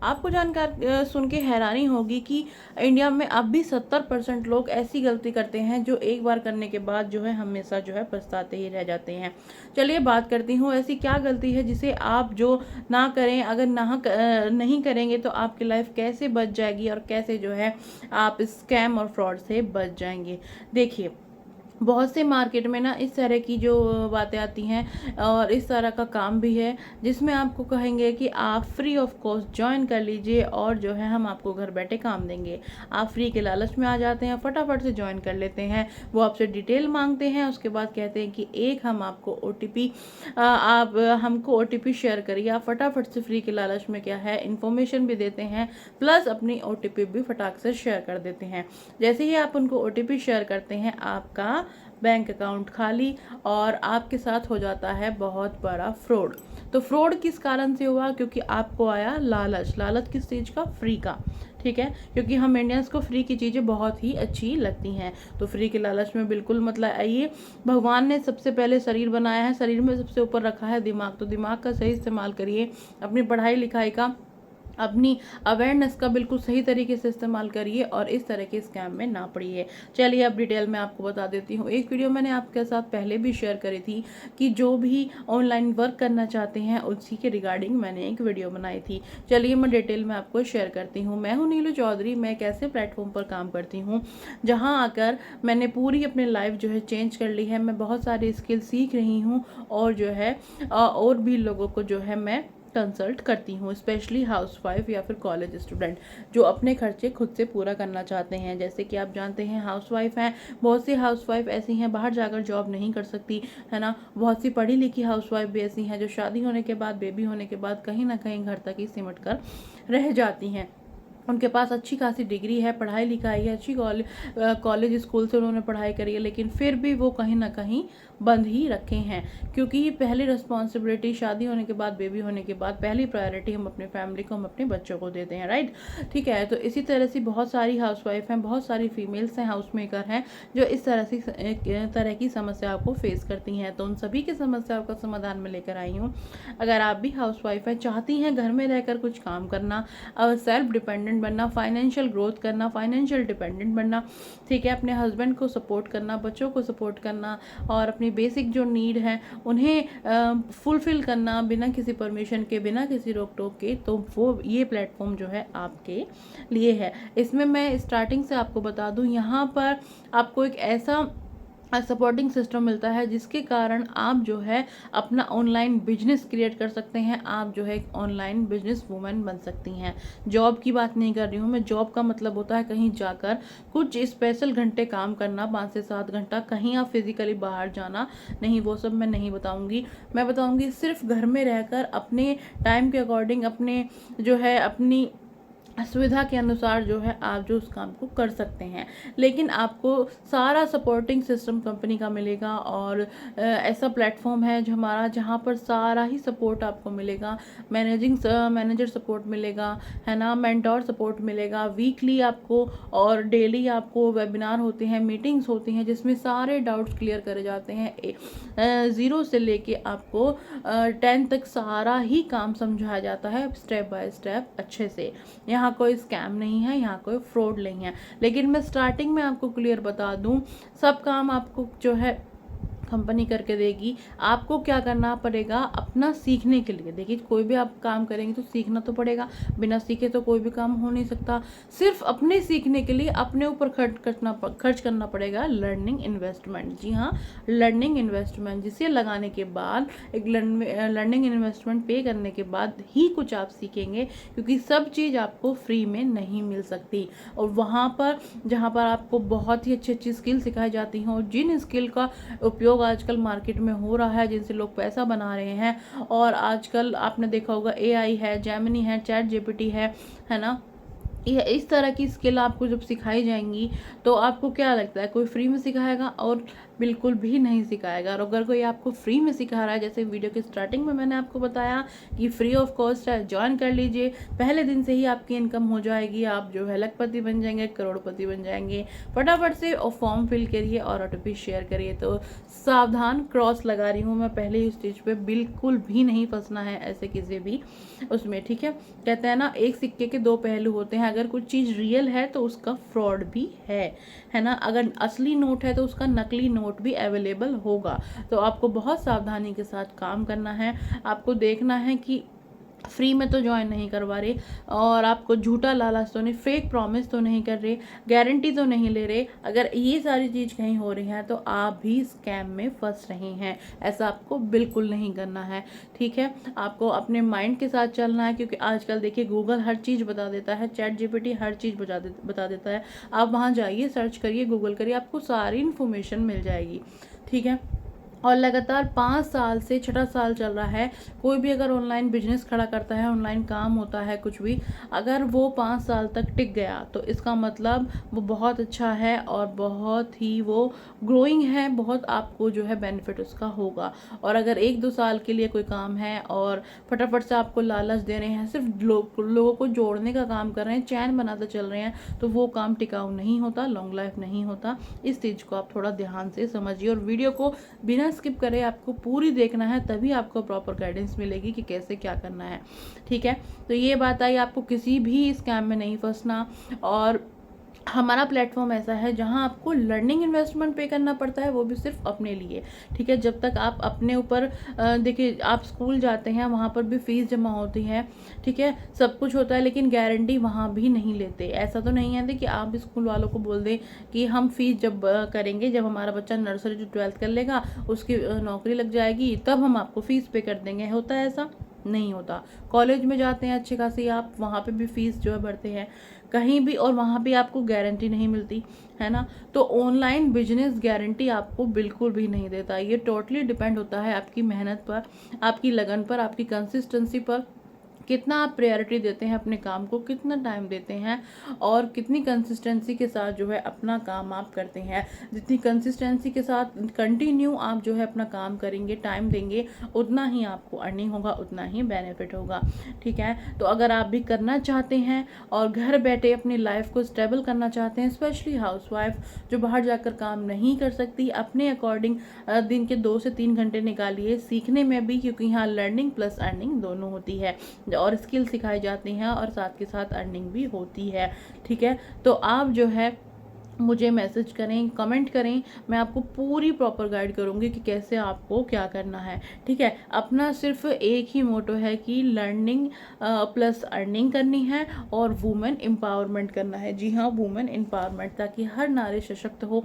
आपको जानकार सुन के हैरानी होगी कि इंडिया में अब भी 70% लोग ऐसी गलती करते हैं जो एक बार करने के बाद जो है हमेशा जो है पछताते ही रह जाते हैं। चलिए बात करती हूँ ऐसी क्या गलती है जिसे आप जो ना करें, अगर नहीं करेंगे तो आपकी लाइफ कैसे बच जाएगी और कैसे जो है आप स्कैम और फ्रॉड से बच जाएंगे। देखिए, बहुत से मार्केट में ना इस तरह की जो बातें आती हैं और इस तरह का काम भी है जिसमें आपको कहेंगे कि आप फ्री ऑफ कॉस्ट ज्वाइन कर लीजिए और जो है हम आपको घर बैठे काम देंगे। आप फ्री के लालच में आ जाते हैं, फटाफट से ज्वाइन कर लेते हैं। वो आपसे डिटेल मांगते हैं, उसके बाद कहते हैं कि एक हम आपको ओटीपी आप हमको ओटीपी शेयर करिए। आप फटाफट से फ्री के लालच में क्या है इन्फॉर्मेशन भी देते हैं, प्लस अपनी ओटीपी भी फटाक से शेयर कर देते हैं। जैसे ही आप उनको ओटीपी शेयर करते हैं, आपका बैंक अकाउंट खाली और आपके साथ हो जाता है बहुत बड़ा फ्रॉड। तो फ्रॉड किस कारण से हुआ? क्योंकि आपको आया लालच। लालच किस चीज़ का? फ्री का। ठीक है, क्योंकि हम इंडियंस को फ्री की चीज़ें बहुत ही अच्छी लगती हैं, तो फ्री के लालच में बिल्कुल मतलब आइए। भगवान ने सबसे पहले शरीर बनाया है, शरीर में सबसे ऊपर रखा है दिमाग, तो दिमाग का सही इस्तेमाल करिए। अपनी पढ़ाई लिखाई का, अपनी अवेयरनेस का बिल्कुल सही तरीके से इस्तेमाल करिए और इस तरह के स्कैम में ना पड़िए। चलिए अब डिटेल में आपको बता देती हूँ। एक वीडियो मैंने आपके साथ पहले भी शेयर करी थी कि जो भी ऑनलाइन वर्क करना चाहते हैं उसी के रिगार्डिंग मैंने एक वीडियो बनाई थी। चलिए मैं डिटेल में आपको शेयर करती हूँ। मैं हूँ नीलू चौधरी। मैं एक ऐसे प्लेटफॉर्म पर काम करती हूँ जहाँ आकर मैंने पूरी अपनी लाइफ जो है चेंज कर ली है। मैं बहुत सारी स्किल सीख रही हूँ और जो है और भी लोगों को जो है मैं कंसल्ट करती हूँ, स्पेशली हाउसवाइफ या फिर कॉलेज स्टूडेंट जो अपने खर्चे खुद से पूरा करना चाहते हैं। जैसे कि आप जानते हैं हाउसवाइफ हैं, बहुत सी हाउसवाइफ ऐसी हैं बाहर जाकर जॉब नहीं कर सकती है ना। बहुत सी पढ़ी लिखी हाउसवाइफ भी ऐसी हैं जो शादी होने के बाद, बेबी होने के बाद कहीं ना कहीं घर तक ही सिमट कर रह जाती हैं। उनके पास अच्छी खासी डिग्री है, पढ़ाई लिखाई है, अच्छी कॉलेज स्कूल से उन्होंने पढ़ाई करी है, लेकिन फिर भी वो कहीं ना कहीं बंद ही रखे हैं। क्योंकि पहली रिस्पॉन्सिबिलिटी शादी होने के बाद, बेबी होने के बाद पहली प्रायोरिटी हम अपने फैमिली को, हम अपने बच्चों को देते हैं, राइट। ठीक है, तो इसी तरह से बहुत सारी हाउसवाइफ हैं, बहुत सारी फीमेल्स हैं, हाउस मेकर हैं जो इस तरह की समस्याओं को फेस करती हैं। तो उन सभी की समस्याओं का समाधान में लेकर आई हूँ। अगर आप भी हाउसवाइफ हैं, चाहती हैं घर में रहकर कुछ काम करना, सेल्फ डिपेंडेंट बनना, फाइनेंशियल ग्रोथ करना, फाइनेंशियल डिपेंडेंट बनना, ठीक है, अपने हस्बैंड को सपोर्ट करना, बच्चों को सपोर्ट करना और अपनी बेसिक जो नीड है उन्हें फुलफिल करना बिना किसी परमिशन के, बिना किसी रोक टोक के, तो वो ये प्लेटफॉर्म जो है आपके लिए है। इसमें मैं स्टार्टिंग से आपको बता दूं, यहाँ पर आपको एक ऐसा सपोर्टिंग सिस्टम मिलता है जिसके कारण आप जो है अपना ऑनलाइन बिजनेस क्रिएट कर सकते हैं। आप जो है एक ऑनलाइन बिजनेस वूमेन बन सकती हैं। जॉब की बात नहीं कर रही हूँ मैं। जॉब का मतलब होता है कहीं जाकर कुछ स्पेशल घंटे काम करना, 5 से 7 घंटा, कहीं आप फिजिकली बाहर जाना नहीं, वो सब मैं नहीं बताऊंगी। मैं बताऊंगी सिर्फ घर में रहकर अपने टाइम के अकॉर्डिंग, अपने जो है अपनी सुविधा के अनुसार जो है आप जो उस काम को कर सकते हैं। लेकिन आपको सारा सपोर्टिंग सिस्टम कंपनी का मिलेगा और ऐसा प्लेटफॉर्म है जो हमारा, जहाँ पर सारा ही सपोर्ट आपको मिलेगा। मैनेजर सपोर्ट मिलेगा, है ना, मेंटोर सपोर्ट मिलेगा, वीकली आपको और डेली आपको वेबिनार होते हैं, मीटिंग्स होती हैं जिसमें सारे डाउट्स क्लियर करे जाते हैं। ज़ीरो से लेके आपको 10 तक सारा ही काम समझाया जाता है स्टेप बाय स्टेप अच्छे से। यहाँ कोई स्कैम नहीं है, यहाँ कोई फ्रॉड नहीं है। लेकिन मैं स्टार्टिंग में आपको क्लियर बता दूं, सब काम आपको जो है कंपनी करके देगी। आपको क्या करना पड़ेगा अपना सीखने के लिए। देखिए, कोई भी आप काम करेंगे तो सीखना तो पड़ेगा, बिना सीखे तो कोई भी काम हो नहीं सकता। सिर्फ अपने सीखने के लिए अपने ऊपर खर्च करना पड़ेगा लर्निंग इन्वेस्टमेंट। जी हाँ, लर्निंग इन्वेस्टमेंट, जिसे लगाने के बाद, एक लर्निंग इन्वेस्टमेंट पे करने के बाद ही कुछ आप सीखेंगे, क्योंकि सब चीज़ आपको फ्री में नहीं मिल सकती। और वहाँ पर जहाँ पर आपको बहुत ही अच्छी अच्छी स्किल सिखाई जाती हैं और जिन स्किल का उपयोग आजकल मार्केट में हो रहा है, जिनसे लोग पैसा बना रहे हैं, और आजकल आपने देखा होगा एआई है, जेमिनी है, चैट जीपीटी है ना, ये इस तरह की स्किल आपको जब सिखाई जाएंगी तो आपको क्या लगता है कोई फ्री में सिखाएगा? और बिल्कुल भी नहीं सिखाएगा। और अगर कोई आपको फ्री में सिखा रहा है, जैसे वीडियो के स्टार्टिंग में मैंने आपको बताया कि फ्री ऑफ कॉस्ट है, ज्वाइन कर लीजिए, पहले दिन से ही आपकी इनकम हो जाएगी, आप जो है लखपति बन जाएंगे, करोड़पति बन जाएंगे। फटाफट से और फॉर्म फिल करिए और ओटीपी शेयर करिए। तो सावधान, क्रॉस लगा रही हूँ मैं पहले ही स्टेज पे, बिल्कुल भी नहीं फंसना है ऐसे किसी भी उसमें, ठीक है। कहते हैं ना, एक सिक्के के दो पहलू होते हैं, अगर कुछ चीज़ रियल है तो उसका फ्रॉड भी है ना। अगर असली नोट है तो उसका नकली नोट भी अवेलेबल होगा। तो आपको बहुत सावधानी के साथ काम करना है। आपको देखना है कि फ्री में तो ज्वाइन नहीं करवा रहे, और आपको झूठा लालच तो नहीं, फेक प्रॉमिस तो नहीं कर रहे, गारंटी तो नहीं ले रहे। अगर ये सारी चीज़ कहीं हो रही है तो आप भी स्कैम में फंस रहे हैं। ऐसा आपको बिल्कुल नहीं करना है, ठीक है। आपको अपने माइंड के साथ चलना है, क्योंकि आजकल देखिए गूगल हर चीज़ बता देता है, चैट जीपीटी हर चीज़ बता देता है। आप वहाँ जाइए, सर्च करिए, गूगल करिए, आपको सारी इन्फॉर्मेशन मिल जाएगी, ठीक है। और लगातार 5 साल से छठा साल चल रहा है। कोई भी अगर ऑनलाइन बिजनेस खड़ा करता है, ऑनलाइन काम होता है कुछ भी, अगर वो 5 साल तक टिक गया तो इसका मतलब वो बहुत अच्छा है और बहुत ही वो ग्रोइंग है, बहुत आपको जो है बेनिफिट उसका होगा। और अगर 1-2 साल के लिए कोई काम है और फटाफट से आपको लालच दे रहे हैं, सिर्फ लोगों को जोड़ने का काम कर रहे हैं, चैन बनाते चल रहे हैं, तो वो काम टिकाऊ नहीं होता, लॉन्ग लाइफ नहीं होता। इस चीज़ को आप थोड़ा ध्यान से समझिए और वीडियो को बिना स्किप करे आपको पूरी देखना है, तभी आपको प्रॉपर गाइडेंस मिलेगी कि कैसे क्या करना है, ठीक है। तो ये बात आई, आपको किसी भी स्कैम में नहीं फंसना। और हमारा प्लेटफॉर्म ऐसा है जहां आपको लर्निंग इन्वेस्टमेंट पे करना पड़ता है, वो भी सिर्फ अपने लिए, ठीक है। जब तक आप अपने ऊपर देखिए, आप स्कूल जाते हैं वहाँ पर भी फीस जमा होती है, ठीक है, सब कुछ होता है, लेकिन गारंटी वहाँ भी नहीं लेते। ऐसा तो नहीं है कि आप स्कूल वालों को बोल दें कि हम फीस जब करेंगे, जब हमारा बच्चा नर्सरी टू 12th कर लेगा, उसकी नौकरी लग जाएगी, तब हम आपको फीस पे कर देंगे। होता है ऐसा? नहीं होता। कॉलेज में जाते हैं अच्छी खासी, आप वहाँ पे भी फीस जो है भरते हैं कहीं भी, और वहाँ भी आपको गारंटी नहीं मिलती है ना। तो ऑनलाइन बिजनेस गारंटी आपको बिल्कुल भी नहीं देता। ये टोटली डिपेंड होता है आपकी मेहनत पर, आपकी लगन पर, आपकी कंसिस्टेंसी पर, कितना आप प्रायोरिटी देते हैं अपने काम को, कितना टाइम देते हैं और कितनी कंसिस्टेंसी के साथ जो है अपना काम आप करते हैं। जितनी कंसिस्टेंसी के साथ कंटिन्यू आप जो है अपना काम करेंगे, टाइम देंगे, उतना ही आपको अर्निंग होगा, उतना ही बेनिफिट होगा, ठीक है। तो अगर आप भी करना चाहते हैं और घर बैठे अपनी लाइफ को स्टेबल करना चाहते हैं, स्पेशली हाउसवाइफ जो बाहर जाकर काम नहीं कर सकती, अपने अकॉर्डिंग दिन के 2 से 3 घंटे निकालिए सीखने में भी, क्योंकि यहाँ लर्निंग प्लस अर्निंग दोनों होती है और स्किल सिखाई जाती हैं और साथ के साथ अर्निंग भी होती है, ठीक है। तो आप जो है मुझे मैसेज करें, कमेंट करें, मैं आपको पूरी प्रॉपर गाइड करूंगी कि कैसे आपको क्या करना है, ठीक है। अपना सिर्फ एक ही मोटो है कि लर्निंग प्लस अर्निंग करनी है और वुमेन एम्पावरमेंट करना है। जी हाँ, वुमेन एम्पावरमेंट, ताकि हर नारी सशक्त हो,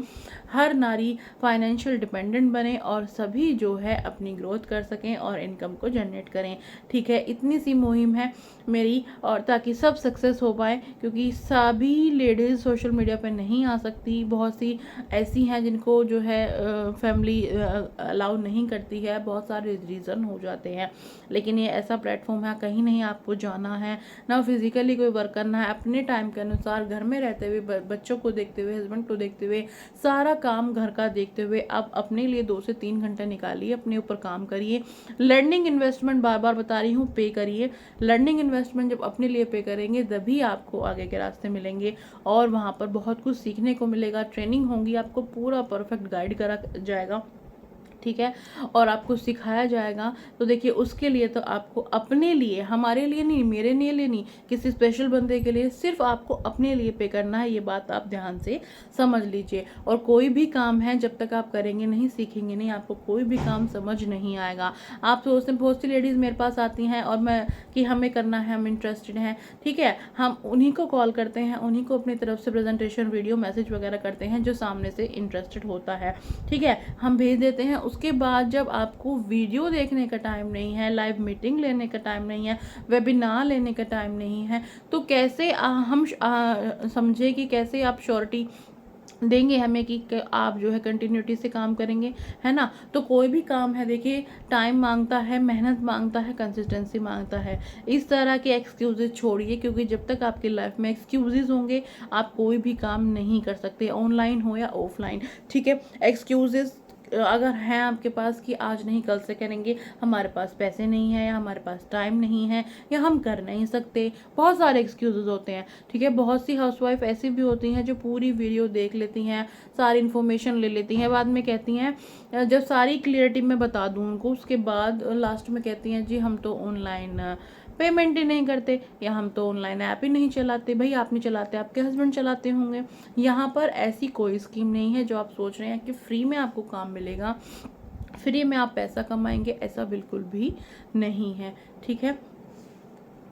हर नारी फाइनेंशियल डिपेंडेंट बने और सभी जो है अपनी ग्रोथ कर सकें और इनकम को जनरेट करें, ठीक है। इतनी सी मुहिम है मेरी, और ताकि सब सक्सेस हो पाए, क्योंकि सभी लेडीज़ सोशल मीडिया पर नहीं आ सकती। बहुत सी ऐसी हैं जिनको जो है फैमिली अलाउ नहीं करती है, बहुत सारे रीज़न हो जाते हैं। लेकिन ये ऐसा प्लेटफॉर्म है, कहीं नहीं आपको जाना है, ना फिजिकली कोई वर्क करना है, अपने टाइम के अनुसार घर में रहते हुए, बच्चों को देखते हुए, हस्बैंड को देखते हुए, सारा काम घर का देखते हुए आप अपने लिए 2 से 3 घंटे निकालिए, अपने ऊपर काम करिए। लर्निंग इन्वेस्टमेंट बार बार बता रही हूँ, पे करिए। लर्निंग इन्वेस्टमेंट जब अपने लिए पे करेंगे तभी आपको आगे के रास्ते मिलेंगे और वहाँ पर बहुत कुछ सीखने को मिलेगा। ट्रेनिंग होंगी, आपको पूरा परफेक्ट गाइड करा जाएगा, ठीक है, और आपको सिखाया जाएगा। तो देखिए, उसके लिए तो आपको अपने लिए, हमारे लिए नहीं, मेरे लिए नहीं, किसी स्पेशल बंदे के लिए, सिर्फ आपको अपने लिए पे करना है। ये बात आप ध्यान से समझ लीजिए। और कोई भी काम है जब तक आप करेंगे नहीं, सीखेंगे नहीं, आपको कोई भी काम समझ नहीं आएगा। आप सोचते हैं, बहुत सी लेडीज़ मेरे पास आती हैं और मैं कि हमें करना है, हम इंटरेस्टेड हैं, ठीक है, हम उन्हीं को कॉल करते हैं, उन्हीं को अपनी तरफ से प्रेजेंटेशन वीडियो मैसेज वगैरह करते हैं जो सामने से इंटरेस्टेड होता है, ठीक है, हम भेज देते हैं। उसके बाद जब आपको वीडियो देखने का टाइम नहीं है, लाइव मीटिंग लेने का टाइम नहीं है, वेबिनार लेने का टाइम नहीं है, तो कैसे हम समझे कि कैसे आप श्योरिटी देंगे हमें कि आप जो है कंटिन्यूटी से काम करेंगे, है ना। तो कोई भी काम है देखिए, टाइम मांगता है, मेहनत मांगता है, कंसिस्टेंसी मांगता है। इस तरह के एक्सक्यूजेज छोड़िए, क्योंकि जब तक आपकी लाइफ में एक्सक्यूजेज होंगे आप कोई भी काम नहीं कर सकते, ऑनलाइन हो या ऑफलाइन, ठीक है। एक्सक्यूजेज अगर हैं आपके पास कि आज नहीं कल से करेंगे, हमारे पास पैसे नहीं है या हमारे पास टाइम नहीं है या हम कर नहीं सकते, बहुत सारे एक्सक्यूजेस होते हैं। ठीक है, बहुत सी हाउसवाइफ ऐसी भी होती हैं जो पूरी वीडियो देख लेती हैं, सारी इन्फॉर्मेशन ले लेती हैं, बाद में कहती हैं जब सारी क्लियरिटी मैं बता दूं उनको, उसके बाद लास्ट में कहती हैं जी हम तो ऑनलाइन पेमेंट ही नहीं करते या हम तो ऑनलाइन ऐप ही नहीं चलाते। भाई आप नहीं चलाते, आपके हस्बैंड चलाते होंगे। यहाँ पर ऐसी कोई स्कीम नहीं है जो आप सोच रहे हैं कि फ्री में आपको काम मिलेगा, फ्री में आप पैसा कमाएंगे, ऐसा बिल्कुल भी नहीं है। ठीक है,